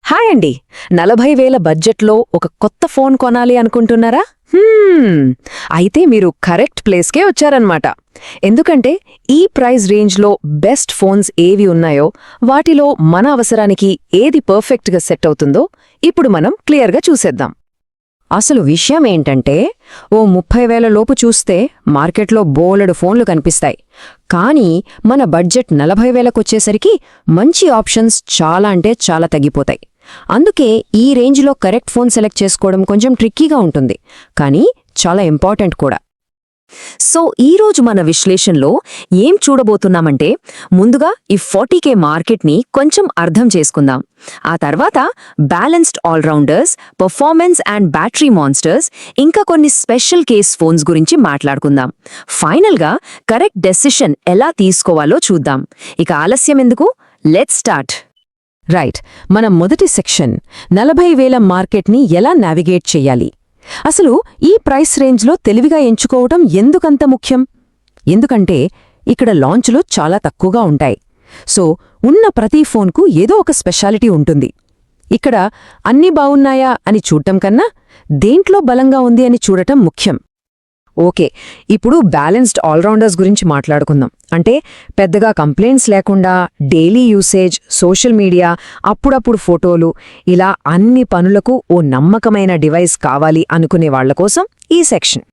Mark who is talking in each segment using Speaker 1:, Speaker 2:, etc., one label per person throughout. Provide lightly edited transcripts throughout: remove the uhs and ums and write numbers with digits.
Speaker 1: Hi అండి. 40,000 బడ్జెట్లో ఒక కొత్త ఫోన్ కొనాలి అనుకుంటున్నారా? అయితే మీరు కరెక్ట్ ప్లేస్కే వచ్చారన్నమాట. ఎందుకంటే ఈ ప్రైస్ రేంజ్లో బెస్ట్ ఫోన్స్ ఏవి ఉన్నాయో వాటిలో మన అవసరానికి ఏది పర్ఫెక్ట్గా సెట్ అవుతుందో ఇప్పుడు మనం క్లియర్గా చూసేద్దాం. అసలు విషయం ఏంటంటే ఓ 30,000 లోపు చూస్తే మార్కెట్లో బోలెడు ఫోన్లు కనిపిస్తాయి. కానీ మన బడ్జెట్ 40,000కొచ్చేసరికి మంచి ఆప్షన్స్ చాలా అంటే చాలా తగ్గిపోతాయి. అందుకే ఈ రేంజ్లో కరెక్ట్ ఫోన్ సెలెక్ట్ చేసుకోవడం కొంచెం ట్రిక్కీగా ఉంటుంది, కానీ చాలా ఇంపార్టెంట్ కూడా. సో ఈరోజు మన విశ్లేషణలో ఏం చూడబోతున్నామంటే, ముందుగా ఈ 40K మార్కెట్ని కొంచెం అర్థం చేసుకుందాం. ఆ తర్వాత balanced all rounders, performance and battery monsters, ఇంకా కొన్ని స్పెషల్ కేస్ ఫోన్స్ గురించి మాట్లాడుకుందాం. ఫైనల్గా కరెక్ట్ డెసిషన్ ఎలా తీసుకోవాలో చూద్దాం. ఇక ఆలస్యం ఎందుకు, లెట్స్ స్టార్ట్. రైట్, మన మొదటి సెక్షన్ 40,000 మార్కెట్ని ఎలా నావిగేట్ చెయ్యాలి. అసలు ఈ ప్రైస్ రేంజ్లో తెలివిగా ఎంచుకోవటం ఎందుకంత ముఖ్యం? ఎందుకంటే ఇక్కడ లాంచ్లు చాలా తక్కువగా ఉంటాయి. సో ఉన్న ప్రతి ఫోన్కు ఏదో ఒక స్పెషాలిటీ ఉంటుంది. ఇక్కడ అన్నీ బావున్నాయా అని చూడటం కన్నా దేంట్లో బలంగా ఉంది అని చూడటం ముఖ్యం. ఓకే, ఇప్పుడు బ్యాలెన్స్డ్ ఆల్రౌండర్స్ గురించి మాట్లాడుకుందాం. అంటే పెద్దగా కంప్లైంట్స్ లేకుండా డైలీ యూసేజ్, సోషల్ మీడియా, అప్పుడప్పుడు ఫోటోలు, ఇలా అన్ని పనులకు ఓ నమ్మకమైన డివైస్ కావాలి అనుకునే వాళ్ల కోసం ఈ సెక్షన్.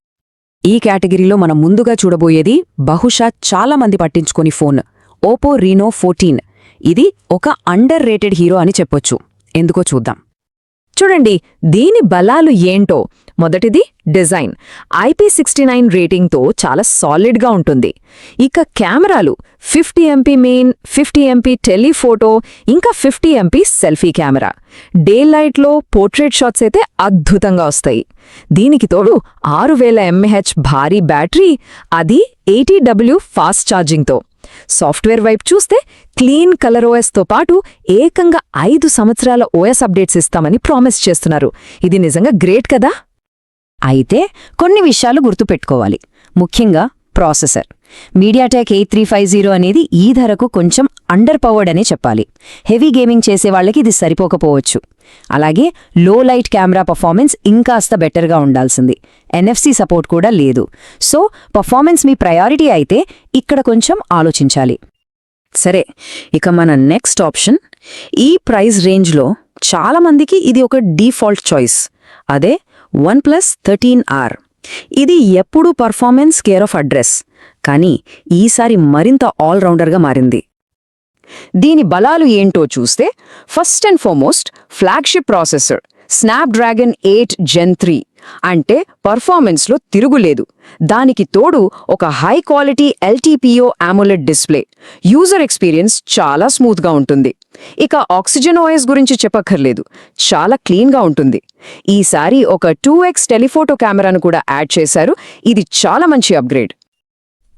Speaker 1: ఈ కేటగిరీలో మనం ముందుగా చూడబోయేది బహుశా చాలామంది పట్టించుకోని ఫోన్, ఓపో రీనో 14. ఇది ఒక అండర్ రేటెడ్ హీరో అని చెప్పొచ్చు. ఎందుకో చూద్దాం. చూడండి దీని బలాలు ఏంటో. మొదటిది డిజైన్. IP69 రేటింగ్తో చాలా సాలిడ్గా ఉంటుంది. ఇక కెమెరాలు 50MP మెయిన్, 50MP టెలిఫోటో, ఇంకా 50MP సెల్ఫీ కెమెరా. డే లైట్లో పోర్ట్రేట్ షాట్స్ అయితే అద్భుతంగా వస్తాయి. దీనికి తోడు 6000 mAh భారీ బ్యాటరీ, అది 80W ఫాస్ట్ ఛార్జింగ్తో. సాఫ్ట్వేర్ వైపు చూస్తే క్లీన్ కలర్ ఓఎస్తో పాటు ఏకంగా 5 సంవత్సరాల ఓఎస్ అప్డేట్స్ ఇస్తామని ప్రామిస్ చేస్తున్నారు. ఇది నిజంగా గ్రేట్ కదా. అయితే కొన్ని విషయాలు గుర్తుపెట్టుకోవాలి. ముఖ్యంగా ప్రాసెసర్. మీడియాటెక్ 8350 అనేది ఈ ధరకు కొంచెం అండర్ పవర్డ్ అనే చెప్పాలి. హెవీ గేమింగ్ చేసేవాళ్లకి ఇది సరిపోకపోవచ్చు. అలాగే లో లైట్ కెమెరా పర్ఫార్మెన్స్ ఇంకాస్త బెటర్గా ఉండాల్సింది. NFC సపోర్ట్ కూడా లేదు. సో పర్ఫార్మెన్స్ మీ ప్రయారిటీ అయితే ఇక్కడ కొంచెం ఆలోచించాలి. సరే, ఇక మన నెక్స్ట్ ఆప్షన్. ఈ ప్రైస్ రేంజ్లో చాలామందికి ఇది ఒక డీఫాల్ట్ చాయిస్. అదే OnePlus 13R. ఇది ఎప్పుడూ పర్ఫార్మెన్స్ కేర్ ఆఫ్ అడ్రస్, కానీ ఈసారి మరింత ఆల్రౌండర్గా మారింది. దీని బలాలు ఏంటో చూస్తే, first and foremost flagship processor Snapdragon 8 Gen 3. అంటే పర్ఫార్మెన్స్లో తిరుగులేదు. దానికి తోడు ఒక high quality LTPO AMOLED display. User experience చాలా స్మూత్గా ఉంటుంది. ఇక ఆక్సిజన్ OS గురించి చెప్పక్కర్లేదు, చాలా క్లీన్గా ఉంటుంది. ఈసారి ఒక 2x టెలిఫోటో కెమెరాను కూడా యాడ్ చేశారు. ఇది చాలా మంచి అప్గ్రేడ్.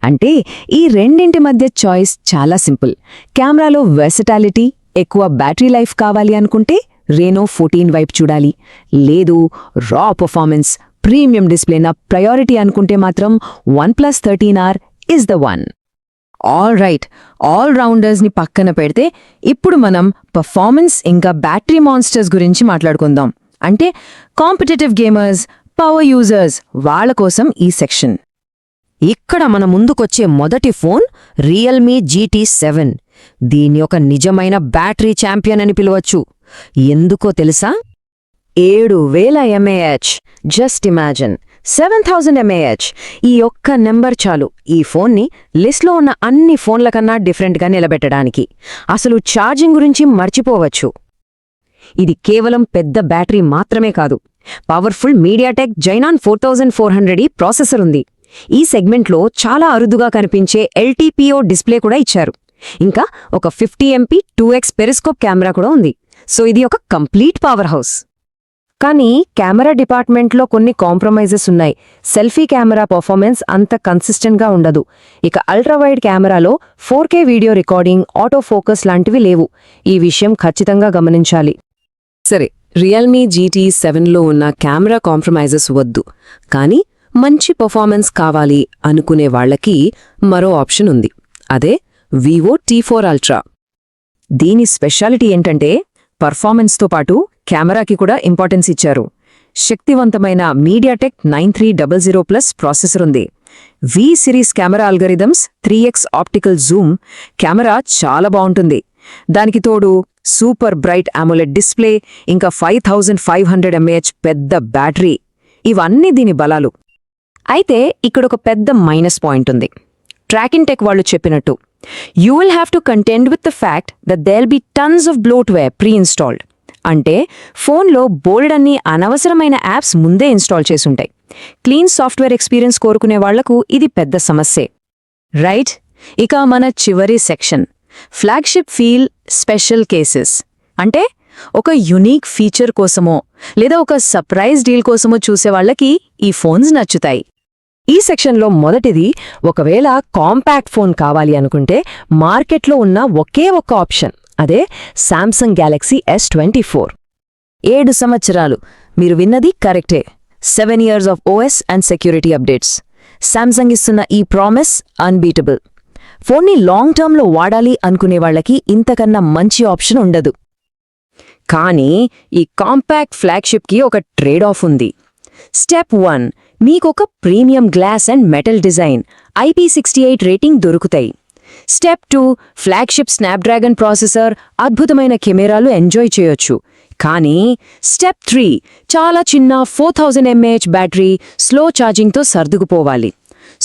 Speaker 1: అంటే ఈ రెండింటి మధ్య చాయిస్ చాలా సింపుల్. కెమెరాలో వెర్సటాలిటీ, ఎక్కువ బ్యాటరీ లైఫ్ కావాలి అనుకుంటే రేనో 14 వైపు చూడాలి. లేదు, రా పర్ఫార్మెన్స్, ప్రీమియం డిస్ప్లే నా ప్రయారిటీ అనుకుంటే మాత్రం OnePlus 13R is the one. All right, ఆల్ రౌండర్స్ని పక్కన పెడితే ఇప్పుడు మనం పర్ఫార్మెన్స్ ఇంకా బ్యాటరీ మాన్స్టర్స్ గురించి మాట్లాడుకుందాం. అంటే కాంపిటేటివ్ గేమర్స్, పవర్ యూజర్స్, వాళ్ల కోసం ఈ సెక్షన్. ఇక్కడ మన ముందుకొచ్చే మొదటి ఫోన్ రియల్మీ GT7. దీని ఒక నిజమైన బ్యాటరీ ఛాంపియన్ అని పిలవచ్చు. ఎందుకో తెలుసా? 7000 mAh. Just imagine, 7000 mAh. ఈ ఒక్క నెంబర్ చాలు ఈ ఫోన్ని లిస్ట్లో ఉన్న అన్ని ఫోన్ల కన్నా డిఫరెంట్గా నిలబెట్టడానికి. అసలు ఛార్జింగ్ గురించి మర్చిపోవచ్చు. ఇది కేవలం పెద్ద బ్యాటరీ మాత్రమే కాదు, పవర్ఫుల్ మీడియాటెక్ జైనాన్ 4400 ప్రాసెసర్ ఉంది. ఈ సెగ్మెంట్లో చాలా అరుదుగా కనిపించే LTPO డిస్ప్లే కూడా ఇచ్చారు. ఇంకా ఒక 50MP 2x పెరిస్కోప్ కెమెరా కూడా ఉంది. సో ఇది ఒక కంప్లీట్ పవర్ హౌస్. కానీ కెమెరా డిపార్ట్మెంట్లో కొన్ని కాంప్రమైజెస్ ఉన్నాయి. సెల్ఫీ కెమెరా పర్ఫార్మెన్స్ అంత కన్సిస్టెంట్గా ఉండదు. ఇక అల్ట్రావైడ్ కెమెరాలో 4K video recording, auto focus లాంటివి లేవు. ఈ విషయం ఖచ్చితంగా గమనించాలి. సరే, రియల్మీ GT7లో ఉన్న కెమెరా కాంప్రమైజెస్ వద్దు, కానీ మంచి పర్ఫార్మెన్స్ కావాలి అనుకునే వాళ్లకి మరో ఆప్షన్ ఉంది. అదే వివో T4 Ultra. దీని స్పెషాలిటీ ఏంటంటే పర్ఫార్మెన్స్తో పాటు కెమెరాకి కూడా ఇంపార్టెన్స్ ఇచ్చారు. శక్తివంతమైన మీడియాటెక్ 9300+ ప్రాసెసర్ ఉంది. V series camera algorithms 3x optical zoom camera చాలా బావుంటుంది. దానికి తోడు సూపర్ బ్రైట్ AMOLED డిస్ప్లే, ఇంకా 5500 mAh పెద్ద బ్యాటరీ, ఇవన్నీ దీని బలాలు. అయితే ఇక్కడొక పెద్ద మైనస్ పాయింట్ ఉంది. ట్రాకింగ్ టెక్ వాళ్ళు చెప్పినట్టు you will have to contend with the fact that there be tons of bloatware preinstalled. అంటే ఫోన్లో బోల్డన్ని అనవసరమైన యాప్స్ ముందే ఇన్స్టాల్ చేసుంటాయి. క్లీన్ సాఫ్ట్వేర్ ఎక్స్పీరియన్స్ కోరుకునే వాళ్లకు ఇది పెద్ద సమస్యే. రైట్, ఇక మన చివరి section flagship feel special cases. అంటే ఒక యునీక్ ఫీచర్ కోసమో లేదా ఒక సర్ప్రైజ్ డీల్ కోసమో చూసేవాళ్లకి ఈ ఫోన్స్ నచ్చుతాయి. ఈ సెక్షన్లో మొదటిది, ఒకవేళ కాంపాక్ట్ ఫోన్ కావాలి అనుకుంటే మార్కెట్లో ఉన్న ఒకే ఒక్క ఆప్షన్, అదే శాంసంగ్ గ్యాలక్సీ S24. 7 సంవత్సరాలు, మీరు విన్నది కరెక్టే. 7 years of OS and security updates. Samsung ఇస్తున్న ఈ ప్రామిస్ అన్బీటబుల్. ఫోన్ని లాంగ్ టర్మ్లో వాడాలి అనుకునే వాళ్లకి ఇంతకన్నా మంచి ఆప్షన్ ఉండదు. కానీ ఈ కాంపాక్ట్ ఫ్లాగ్షిప్కి ఒక ట్రేడ్ ఆఫ్ ఉంది. స్టెప్ 1, మీకొక premium glass and metal design, IP68 rating దొరుకుతాయి. స్టెప్ 2, ఫ్లాగ్షిప్ స్నాప్డ్రాగన్ ప్రాసెసర్, అద్భుతమైన కెమెరాలు ఎంజాయ్ చేయొచ్చు. కానీ స్టెప్ 3, చాలా చిన్న 4000 mAh బ్యాటరీ, స్లో ఛార్జింగ్తో సర్దుకుపోవాలి.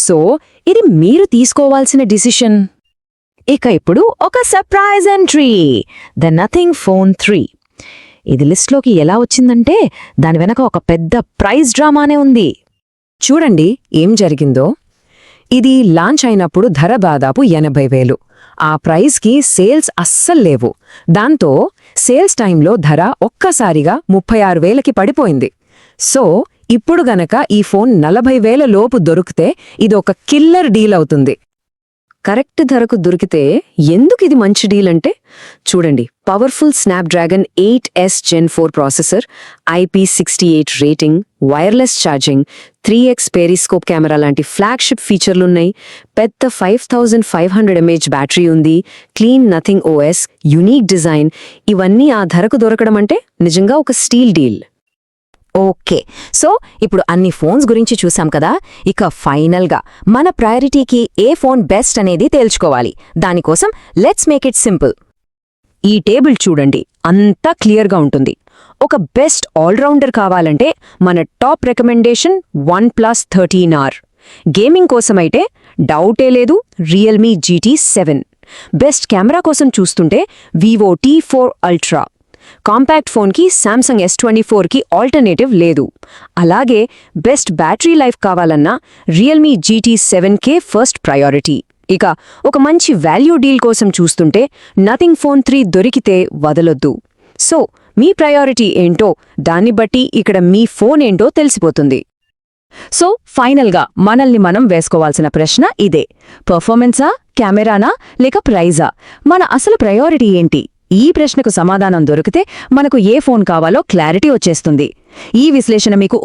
Speaker 1: సో ఇది మీరు తీసుకోవాల్సిన డిసిషన్. ఇక ఇప్పుడు ఒక surprise entry, the nothing phone 3. ఇది లిస్ట్లోకి ఎలా వచ్చిందంటే దాని వెనక ఒక పెద్ద ప్రైజ్ డ్రామానే ఉంది. చూడండి ఏం జరిగిందో. ఇది లాంచ్ అయినప్పుడు ధర దాదాపు 80,000. ఆ ప్రైజ్కి సేల్స్ అస్సల్లేవు. దాంతో సేల్స్ టైంలో ధర ఒక్కసారిగా 36,000కి పడిపోయింది. సో ఇప్పుడు గనక ఈ ఫోన్ 40,000 లోపు దొరికితే ఇది ఒక కిల్లర్ డీల్ అవుతుంది. కరెక్ట్ ధరకు దొరికితే ఎందుకు ఇది మంచి డీల్ అంటే, చూడండి, powerful Snapdragon 8S Gen 4 processor, IP68 rating, wireless charging, 3x periscope camera లాంటి ఫ్లాగ్షిప్ ఫీచర్లున్నాయి, పెద్ద 5500 mAh బ్యాటరీ ఉంది, clean nothing OS, unique design, ఇవన్నీ ఆ ధరకు దొరకడం అంటే నిజంగా ఒక స్టీల్ డీల్. ఓకే, సో ఇప్పుడు అన్ని ఫోన్స్ గురించి చూసాం కదా. ఇక ఫైనల్గా మన ప్రయారిటీకి ఏ ఫోన్ బెస్ట్ అనేది తేల్చుకోవాలి. దానికోసం లెట్స్ మేక్ ఇట్ సింపుల్. ఈ టేబుల్ చూడండి, అంతా క్లియర్గా ఉంటుంది. ఒక బెస్ట్ ఆల్రౌండర్ కావాలంటే మన top recommendation OnePlus 13R. Gaming కోసమైతే డౌటే లేదు, రియల్మీ GT 7. బెస్ట్ కెమెరా కోసం చూస్తుంటే Vivo T4 Ultra. కాంపాక్ట్ ఫోన్కి శాంసంగ్ S24కి ఆల్టర్నేటివ్ లేదు. అలాగే బెస్ట్ బ్యాటరీ లైఫ్ కావాలన్నా Realme GT 7K first priority. ఇక ఒక మంచి వాల్యూ డీల్ కోసం చూస్తుంటే నథింగ్ ఫోన్ 3 దొరికితే వదలొద్దు. సో మీ ప్రయారిటీ ఏంటో దాన్ని బట్టి ఇక్కడ మీ ఫోన్ ఏంటో తెలిసిపోతుంది. సో ఫైనల్గా మనల్ని మనం వేసుకోవాల్సిన ప్రశ్న ఇదే: పర్ఫార్మెన్సా, కెమెరానా, లేక ప్రైజా? మన అసలు ప్రయారిటీ ఏంటి? ఈ ప్రశ్నకు సమాధానం దొరికితే మనకు ఏ ఫోన్ కావాలో క్లారిటీ వచ్చేస్తుంది. ఈ విశ్లేషణ మీకు